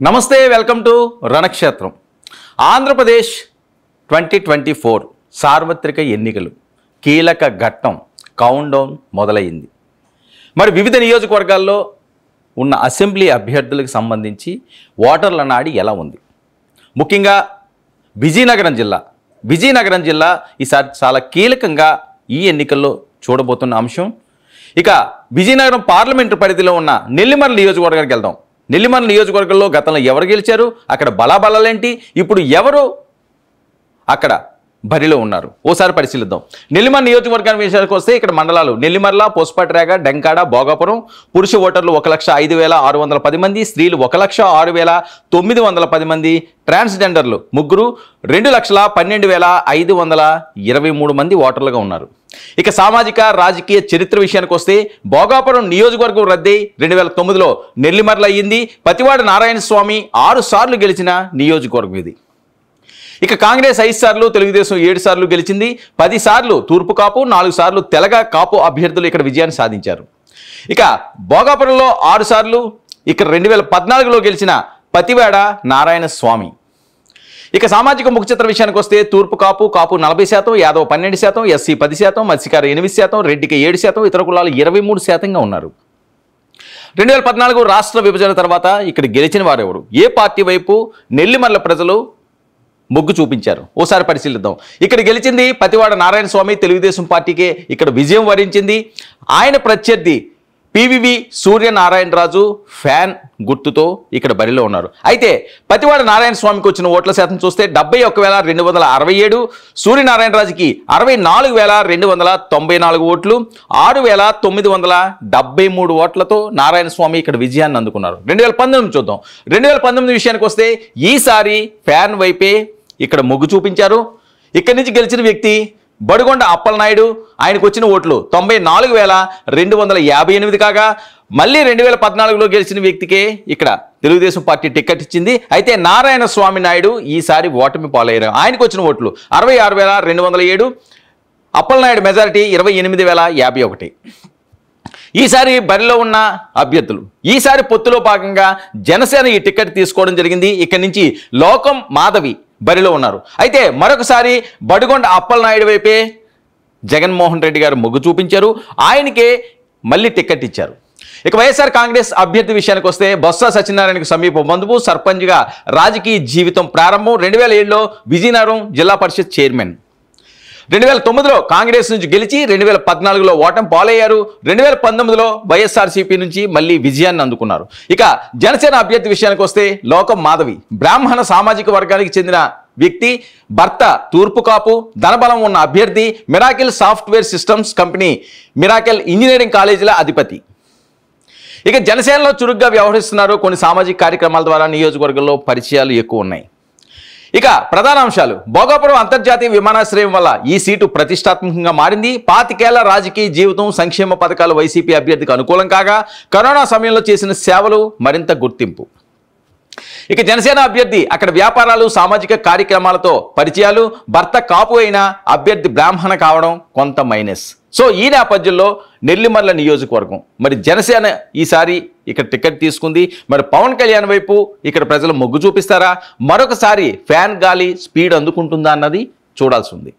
నమస్తే, welcome to రణక్షేత్రం. Andhra Pradesh 2024 సార్వత్రిక ఎన్నికలు కీలక ఘట్టం కౌంట్ డౌన్ మొదలైంది. మరి వివిధ నియోజకవర్గాల్లో ఉన్న అసెంబ్లీ అభ్యర్థులకు సంబంధించి ఓటర్ల నాడి ఎలా ఉంది? ముఖ్యంగా విజయనగరం జిల్లా ఈసారి చాలా కీలకంగా ఈ ఎన్నికల్లో చూడబోతున్న అంశం. ఇక విజయనగరం పార్లమెంటు పరిధిలో ఉన్న నెల్లిమర్ల నియోజకవర్గానికి వెళ్దాం. నెల్లిమర్ల నియోజకవర్గంలో గతంలో ఎవరు గెలిచారు, అక్కడ బలాబలాలేంటి, ఇప్పుడు ఎవరు అక్కడ బరిలో ఉన్నారు ఓసారి పరిశీలిద్దాం. నెల్లిమర్ల నియోజకవర్గానికి విషయానికి వస్తే ఇక్కడ మండలాలు నెల్లిమర్ల, పోస్పాటిరేగ, డెంకాడ, భోగాపురం. పురుష ఓటర్లు 1,05,610 మంది, స్త్రీలు 1,06,910 మంది, ట్రాన్స్జెండర్లు 3, 2,12,523 మంది ఓటర్లుగా ఉన్నారు. ఇక సామాజిక రాజకీయ చరిత్ర విషయానికి వస్తే భోగాపురం నియోజకవర్గం రద్దయి 2009లో నెల్లిమర్ల అయ్యింది. పతివాడ నారాయణ స్వామి 6 సార్లు గెలిచిన నియోజకవర్గం ఇది. ఇక కాంగ్రెస్ 5 సార్లు, తెలుగుదేశం 7 సార్లు గెలిచింది. 10 సార్లు తూర్పు కాపు, 4 సార్లు తెలగ కాపు అభ్యర్థులు ఇక్కడ విజయాన్ని సాధించారు. ఇక భోగాపురంలో 6 సార్లు, ఇక్కడ 2014లో గెలిచిన పతివాడ నారాయణ స్వామి. ఇక సామాజిక ముఖచిత్ర విషయానికి వస్తే తూర్పు కాపు 40%, యాదవ్ 12%, ఎస్సీ 10%, మత్స్యకార 8%, రెడ్డికి 7%, ఇతర కులాలు 23%గా ఉన్నారు. 2014 రాష్ట్ర విభజన తర్వాత ఇక్కడ గెలిచిన వారెవరు, ఏ పార్టీ వైపు నెల్లిమర్ల ప్రజలు మొగ్గు చూపించారు ఓసారి పరిశీలిద్దాం. ఇక్కడ గెలిచింది పతివాడ నారాయణ స్వామి, తెలుగుదేశం పార్టీకే ఇక్కడ విజయం వరించింది. ఆయన ప్రత్యర్థి పివివి సూర్యనారాయణరాజు ఫ్యాన్ గుర్తుతో ఇక్కడ బరిలో ఉన్నారు. అయితే పతివాడ నారాయణ స్వామికి వచ్చిన ఓట్ల శాతం చూస్తే 71,267, సూర్యనారాయణరాజుకి 64,294 ఓట్లు, 6,973 ఓట్లతో నారాయణ స్వామి ఇక్కడ విజయాన్ని అందుకున్నారు. 2019 చూద్దాం. 2019 విషయానికి వస్తే ఈసారి ఫ్యాన్ వైపే ఇక్కడ మొగ్గు చూపించారు. ఇక్కడి నుంచి గెలిచిన వ్యక్తి బడుగొండ అప్పలనాయుడు. ఆయనకు వచ్చిన ఓట్లు 94,258 కాగా మళ్ళీ 2014లో గెలిచిన వ్యక్తికే ఇక్కడ తెలుగుదేశం పార్టీ టికెట్ ఇచ్చింది. అయితే నారాయణ స్వామి నాయుడు ఈసారి ఓటమి పాలయ్యారు. ఆయనకు వచ్చిన ఓట్లు 66,207, అప్పలనాయుడు మెజారిటీ 28,051. ఈసారి బరిలో ఉన్న అభ్యర్థులు ఈసారి పొత్తులో భాగంగా జనసేన ఈ టికెట్ తీసుకోవడం జరిగింది. ఇక్కడి నుంచి లోకం మాధవి బరిలో ఉన్నారు. అయితే మరొకసారి బడుగొండ అప్పలనాయుడు వైపే జగన్మోహన్ రెడ్డి గారు మొగ్గు చూపించారు. ఆయనకే మళ్ళీ టికెట్ ఇచ్చారు. ఇక వైఎస్ఆర్ కాంగ్రెస్ అభ్యర్థి విషయానికి వస్తే బొత్స సత్యనారాయణకు సమీప బంధువు, సర్పంచ్గా రాజకీయ జీవితం ప్రారంభం. 2007లో విజయనగరం జిల్లా పరిషత్ చైర్మన్. 2009లో కాంగ్రెస్ నుంచి గెలిచి 2014లో ఓటమి పాలయ్యారు. 2019లో వైఎస్ఆర్సీపీ నుంచి మళ్ళీ విజయాన్ని అందుకున్నారు. ఇక జనసేన అభ్యర్థి విషయానికి వస్తే లోకం మాధవి బ్రాహ్మణ సామాజిక వర్గానికి చెందిన వ్యక్తి, భర్త తూర్పు కాపు, ధనబలం ఉన్న అభ్యర్థి, miracle software systems company, miracle engineering కాలేజీల అధిపతి. ఇక జనసేనలో చురుగ్గా వ్యవహరిస్తున్నారు. కొన్ని సామాజిక కార్యక్రమాల ద్వారా నియోజకవర్గంలో పరిచయాలు ఎక్కువ ఉన్నాయి. ఇక ప్రధాన అంశాలు, భోగాపురం అంతర్జాతీయ విమానాశ్రయం వల్ల ఈ సీటు ప్రతిష్టాత్మకంగా మారింది. 25 ఏళ్ల రాజకీయ జీవితం, సంక్షేమ పథకాలు వైసీపీ అభ్యర్థికి అనుకూలం కాగా కరోనా సమయంలో చేసిన సేవలు మరింత గుర్తింపు. ఇక జనసేన అభ్యర్థి అక్కడ వ్యాపారాలు, సామాజిక కార్యక్రమాలతో పరిచయాలు, భర్త కాపు అయిన అభ్యర్థి బ్రాహ్మణ కావడం కొంత మైనస్. సో ఈ నేపథ్యంలో నెల్లిమర్ల నియోజకవర్గం మరి జనసేన ఈసారి ఇక్కడ టికెట్ తీసుకుంది. మరి పవన్ కళ్యాణ్ వైపు ఇక్కడ ప్రజలు మొగ్గు చూపిస్తారా, మరొకసారి ఫ్యాన్ గాలి స్పీడ్ అందుకుంటుందా అన్నది చూడాల్సి ఉంది.